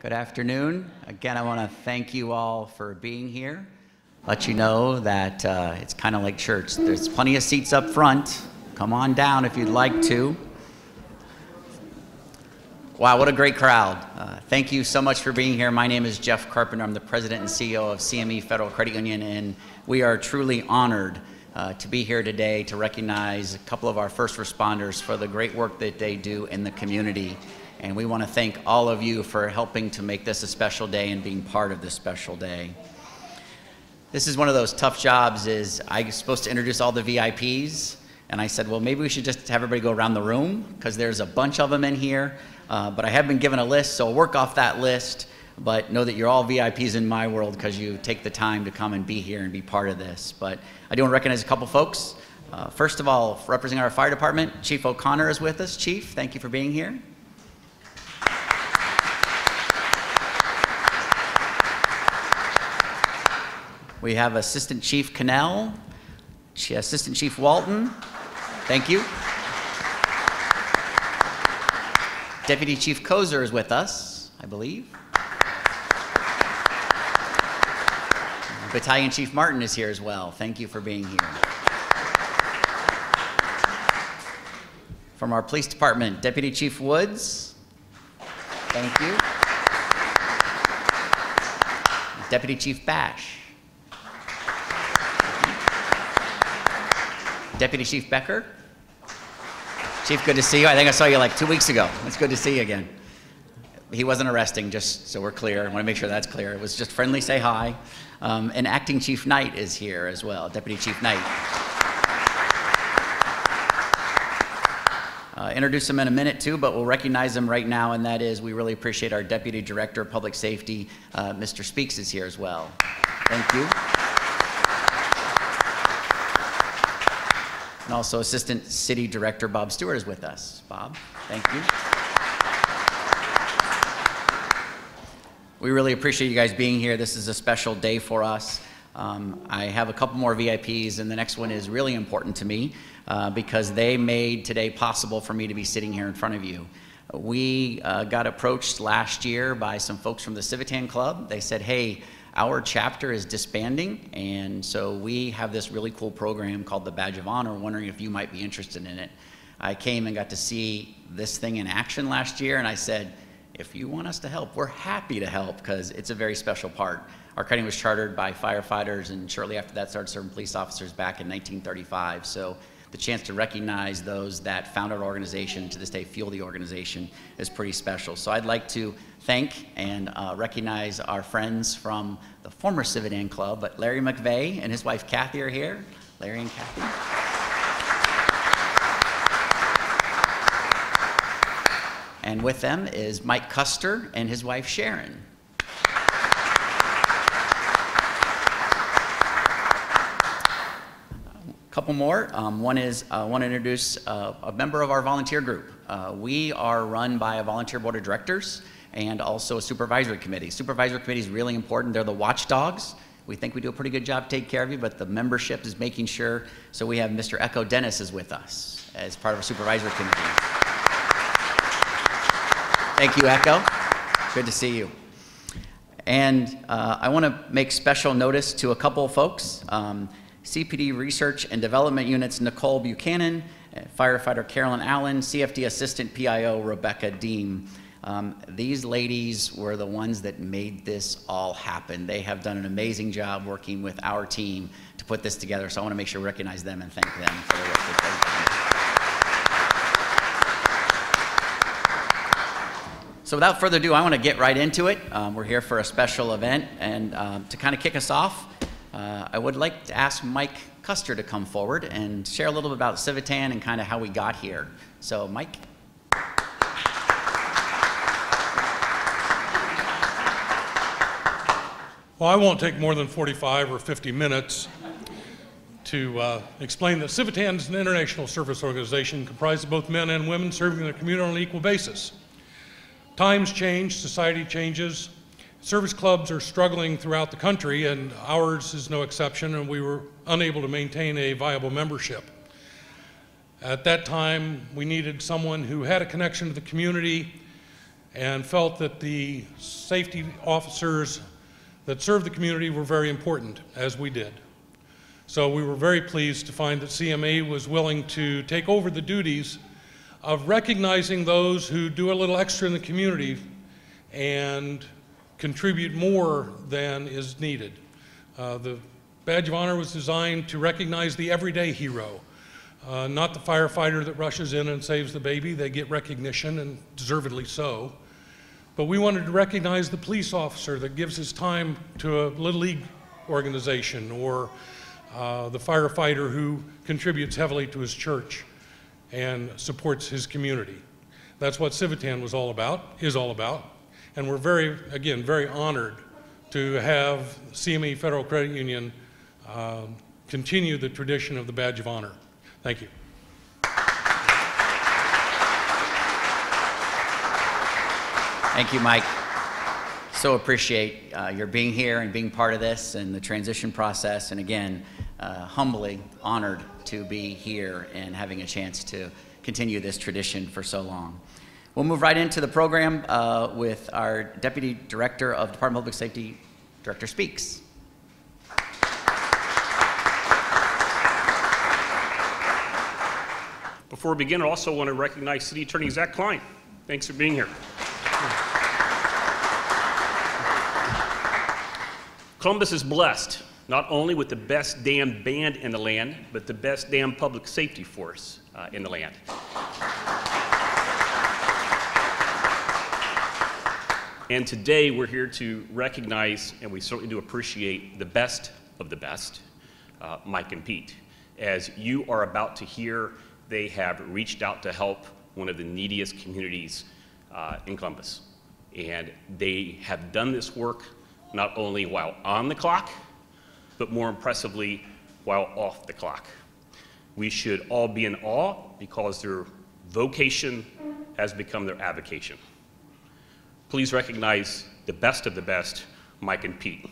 Good afternoon. Again, I want to thank you all for being here. Let you know that it's kind of like church. There's plenty of seats up front. Come on down if you'd like to. Wow, what a great crowd. Thank you so much for being here. My name is Jeff Carpenter. I'm the president and CEO of CME Federal Credit Union, and we are truly honored to be here today to recognize a couple of our first responders for the great work that they do in the community. And we want to thank all of you for helping to make this a special day and being part of this special day. This is one of those tough jobs. I was supposed to introduce all the VIPs, and I said, well, maybe we should just have everybody go around the room because there's a bunch of them in here. But I have been given a list, so I'll work off that list. But know that you're all VIPs in my world because you take the time to come and be here and be part of this. But I do want to recognize a couple folks. First of all, representing our fire department, Chief O'Connor is with us. Chief, thank you for being here. We have Assistant Chief Cannell, Assistant Chief Walton, thank you. Deputy Chief Kozer is with us, I believe. Battalion Chief Martin is here as well. Thank you for being here. From our police department, Deputy Chief Woods, thank you. Deputy Chief Bash. Deputy Chief Becker. Chief, good to see you. I think I saw you like 2 weeks ago. It's good to see you again. He wasn't arresting, just so we're clear. I want to make sure that's clear. It was just friendly, say hi. And Acting Chief Knight is here as well, Deputy Chief Knight. Introduce him in a minute too, but we'll recognize him right now, and that is we really appreciate our Deputy Director of Public Safety, Mr. Speaks is here as well. Thank you. And also Assistant City Director Bob Stewart is with us. Bob, thank you. We really appreciate you guys being here. This is a special day for us. I have a couple more VIPs, and the next one is really important to me because they made today possible for me to be sitting here in front of you. We got approached last year by some folks from the Civitan Club. They said, hey, our chapter is disbanding, and so we have this really cool program called the Badge of Honor, wondering if you might be interested in it. I came and got to see this thing in action last year, and I said, if you want us to help, we're happy to help because it's a very special part. Our credit was chartered by firefighters, and shortly after that started serving police officers back in 1935. So the chance to recognize those that founded our organization, to this day fuel the organization, is pretty special. So I'd like to thank and recognize our friends from the former Civitan Club, but Larry McVeigh and his wife Kathy are here. Larry and Kathy. And with them is Mike Custer and his wife Sharon. Couple more. One is I want to introduce a member of our volunteer group. We are run by a volunteer board of directors and also a supervisory committee. Supervisory committee is really important. They're the watchdogs. We think we do a pretty good job taking care of you, but the membership is making sure. So we have Mr. Echo Dennis is with us as part of our supervisory committee. Thank you, Echo. Good to see you. And I want to make special notice to a couple of folks. CPD Research and Development Units Nicole Buchanan, firefighter Carolyn Allen, CFD Assistant PIO Rebecca Deem. These ladies were the ones that made this all happen. They have done an amazing job working with our team to put this together, so I want to make sure we recognize them and thank them for the work that they've done. So without further ado, I want to get right into it. We're here for a special event, and to kind of kick us off, I would like to ask Mike Custer to come forward and share a little bit about Civitan and kind of how we got here. So, Mike. Well, I won't take more than 45 or 50 minutes to explain that Civitan is an international service organization comprised of both men and women serving their community on an equal basis. Times change, society changes. Service clubs are struggling throughout the country, and ours is no exception, and we were unable to maintain a viable membership. At that time, we needed someone who had a connection to the community, and felt that the safety officers that serve the community were very important, as we did. So we were very pleased to find that CME was willing to take over the duties of recognizing those who do a little extra in the community and contribute more than is needed. The Badge of Honor was designed to recognize the everyday hero, not the firefighter that rushes in and saves the baby. They get recognition, and deservedly so. But we wanted to recognize the police officer that gives his time to a Little League organization, or the firefighter who contributes heavily to his church and supports his community. That's what Civitan is all about. And we're very honored to have CME Federal Credit Union continue the tradition of the Badge of Honor. Thank you. Thank you, Mike. So appreciate your being here and being part of this and the transition process. And again, humbly honored to be here and having a chance to continue this tradition for so long. We'll move right into the program with our Deputy Director of Department of Public Safety, Director Speaks. Before we begin, I also want to recognize City Attorney Zach Klein. Thanks for being here. Columbus is blessed not only with the best damn band in the land, but the best damn public safety force in the land. And today we're here to recognize, and we certainly do appreciate, the best of the best, Mike and Pete. As you are about to hear, they have reached out to help one of the neediest communities in Columbus. And they have done this work not only while on the clock, but more impressively, while off the clock. We should all be in awe because their vocation has become their avocation. Please recognize the best of the best, Mike and Pete.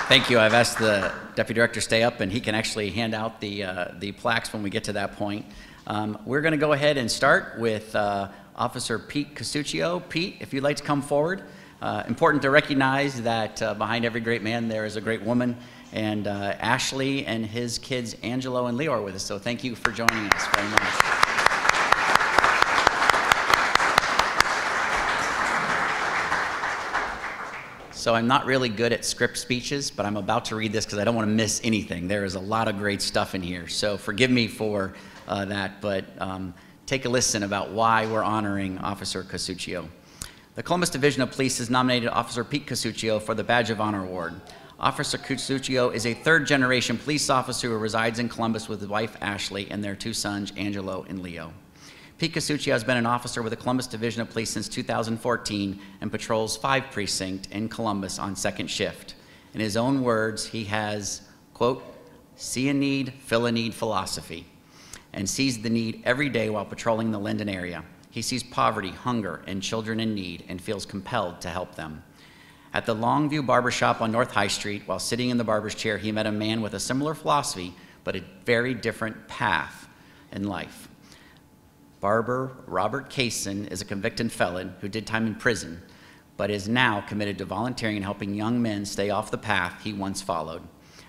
Thank you. I've asked the Deputy Director to stay up, and he can actually hand out the plaques when we get to that point. We're going to go ahead and start with Officer Pete Casuccio. Pete, if you'd like to come forward. Important to recognize that behind every great man there is a great woman, and Ashley and his kids Angelo and Leo are with us, so thank you for joining us very much. So I'm not really good at script speeches, but I'm about to read this because I don't want to miss anything. There is a lot of great stuff in here, so forgive me for that, but take a listen about why we're honoring Officer Casuccio. The Columbus Division of Police has nominated Officer Pete Casuccio for the Badge of Honor Award. Officer Casuccio is a third-generation police officer who resides in Columbus with his wife Ashley and their two sons Angelo and Leo. Pete Casuccio has been an officer with the Columbus Division of Police since 2014 and patrols 5 Precinct in Columbus on second shift. In his own words, he has, quote, see a need, fill a need philosophy, and sees the need every day while patrolling the Linden area. He sees poverty, hunger, and children in need and feels compelled to help them. At the Longview Barbershop on North High Street, while sitting in the barber's chair, he met a man with a similar philosophy, but a very different path in life. Barber Robert Kaysen is a convicted felon who did time in prison, but is now committed to volunteering and helping young men stay off the path he once followed.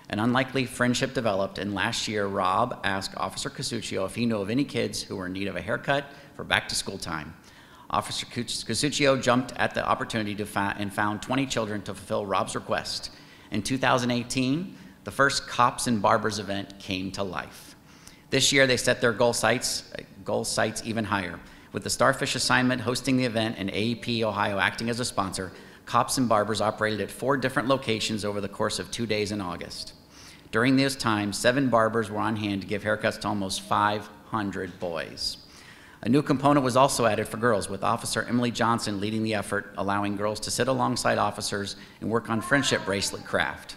An unlikely friendship developed, and last year, Rob asked Officer Casuccio if he knew of any kids who were in need of a haircut for back-to-school time. Officer Casuccio jumped at the opportunity and found 20 children to fulfill Rob's request. In 2018, the first Cops and Barbers event came to life. This year, they set their goal sites even higher. With the Starfish assignment hosting the event and AEP Ohio acting as a sponsor, Cops and Barbers operated at 4 different locations over the course of 2 days in August. During this time, 7 barbers were on hand to give haircuts to almost 500 boys. A new component was also added for girls, with Officer Emily Johnson leading the effort, allowing girls to sit alongside officers and work on friendship bracelet craft.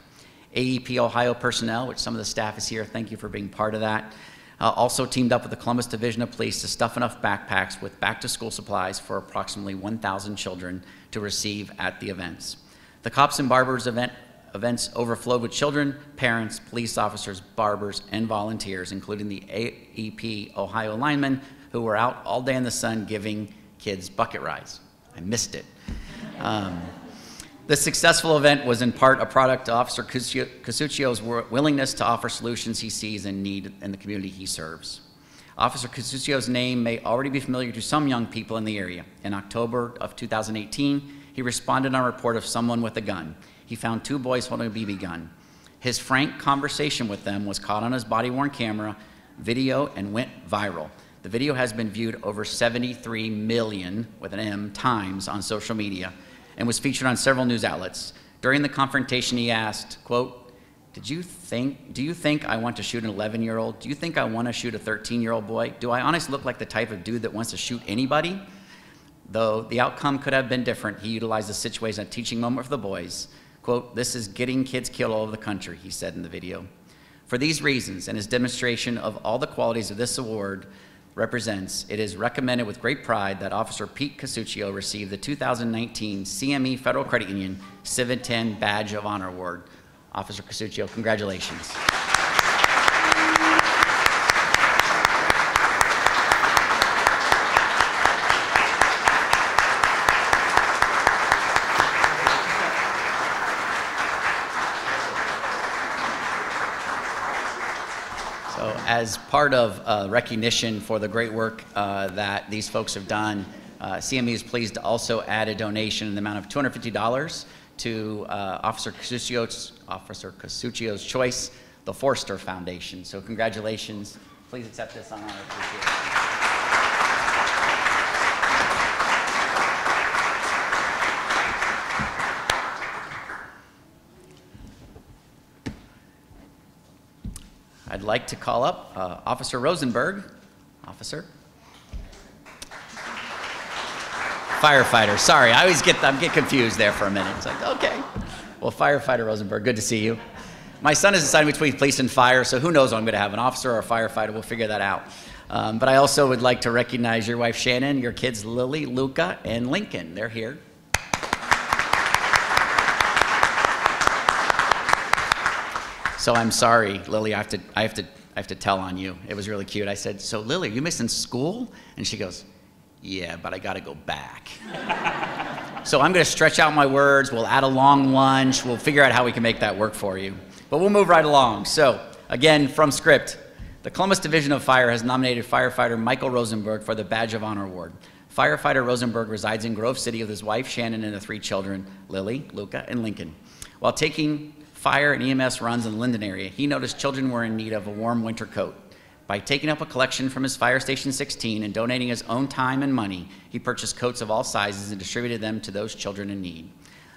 AEP Ohio personnel, which some of the staff is here, thank you for being part of that, also teamed up with the Columbus Division of Police to stuff enough backpacks with back-to-school supplies for approximately 1,000 children to receive at the events. The Cops and Barbers event events overflowed with children, parents, police officers, barbers, and volunteers, including the AEP Ohio linemen who were out all day in the sun giving kids bucket rides. I missed it. This successful event was in part a product of Officer Casuccio's willingness to offer solutions he sees in need in the community he serves. Officer Casuccio's name may already be familiar to some young people in the area. In October of 2018, he responded on a report of someone with a gun. He found 2 boys holding a BB gun. His frank conversation with them was caught on his body-worn camera video and went viral. The video has been viewed over 73 million, with an M, times on social media and was featured on several news outlets. During the confrontation, he asked, quote, do you think I want to shoot an 11-year-old? Do you think I want to shoot a 13-year-old boy? Do I honestly look like the type of dude that wants to shoot anybody? Though the outcome could have been different, he utilized the situation as a teaching moment for the boys. Quote, this is getting kids killed all over the country, he said in the video. For these reasons and his demonstration of all the qualities of this award represents, it is recommended with great pride that Officer Pete Casuccio receive the 2019 CME Federal Credit Union Civitan Badge of Honor Award. Officer Casuccio, congratulations. As part of recognition for the great work that these folks have done, CME is pleased to also add a donation in the amount of $250 to Officer Casuccio's choice, the Forster Foundation. So congratulations. Please accept this honor. Appreciate it. I'd like to call up Officer Rosenberg. Officer. Firefighter, sorry, I get confused there for a minute. It's like, okay. Well, Firefighter Rosenberg, good to see you. My son is deciding between police and fire, so who knows if I'm gonna have an officer or a firefighter, we'll figure that out. But I also would like to recognize your wife, Shannon, your kids, Lily, Luca, and Lincoln. They're here. So I'm sorry, Lily, I have to tell on you. It was really cute. I said, so Lily, are you missing school? And she goes, yeah, but I gotta go back. So I'm gonna stretch out my words, we'll add a long lunch, we'll figure out how we can make that work for you. But we'll move right along. So, again, from script, the Columbus Division of Fire has nominated firefighter Michael Rosenberg for the Badge of Honor Award. Firefighter Rosenberg resides in Grove City with his wife, Shannon, and the 3 children, Lily, Luca, and Lincoln. While taking fire and EMS runs in the Linden area, he noticed children were in need of a warm winter coat. By taking up a collection from his Fire Station 16 and donating his own time and money, he purchased coats of all sizes and distributed them to those children in need.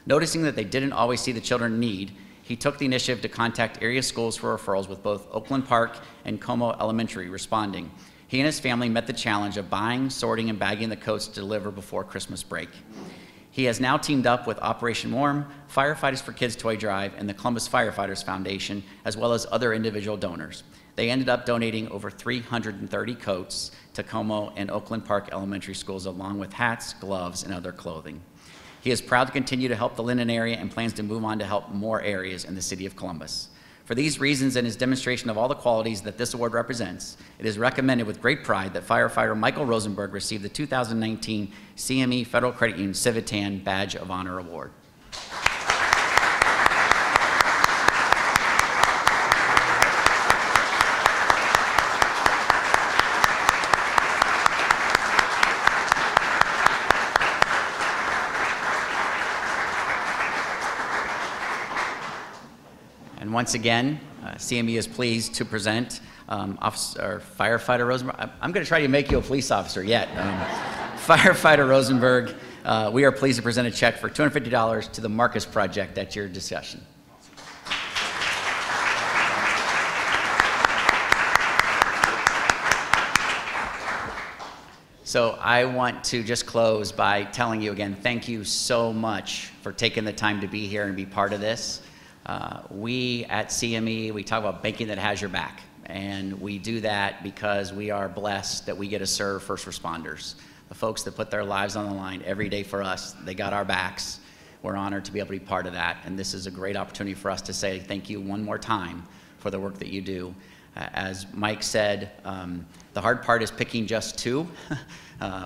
Noticing that they didn't always see the children in need, he took the initiative to contact area schools for referrals, with both Oakland Park and Como Elementary responding. He and his family met the challenge of buying, sorting, and bagging the coats to deliver before Christmas break. He has now teamed up with Operation Warm, Firefighters for Kids Toy Drive, and the Columbus Firefighters Foundation, as well as other individual donors. They ended up donating over 330 coats to Como and Oakland Park Elementary Schools, along with hats, gloves, and other clothing. He is proud to continue to help the Linden area and plans to move on to help more areas in the city of Columbus. For these reasons and his demonstration of all the qualities that this award represents, it is recommended with great pride that firefighter Michael Rosenberg receive the 2019 CME Federal Credit Union Civitan Badge of Honor Award. And once again, CME is pleased to present Firefighter Rosenberg. I'm going to try to make you a police officer yet. Firefighter Rosenberg, we are pleased to present a check for $250 to the Marcus Project at your discussion. So I want to just close by telling you again, thank you so much for taking the time to be here and be part of this. We at CME, we talk about banking that has your back. And we do that because we are blessed that we get to serve first responders. The folks that put their lives on the line every day for us, they got our backs. we're honored to be able to be part of that. And this is a great opportunity for us to say thank you one more time for the work that you do. As Mike said, the hard part is picking just two.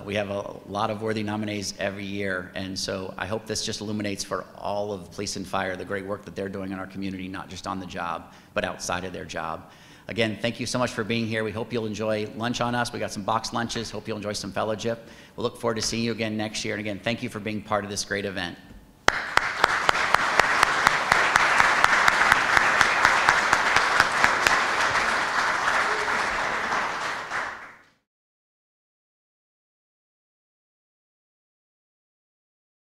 We have a lot of worthy nominees every year, and so I hope this just illuminates for all of police and fire the great work that they're doing in our community, not just on the job, but outside of their job. Again, thank you so much for being here. We hope you'll enjoy lunch on us. We got some boxed lunches. Hope you'll enjoy some fellowship. We'll look forward to seeing you again next year. And again, thank you for being part of this great event.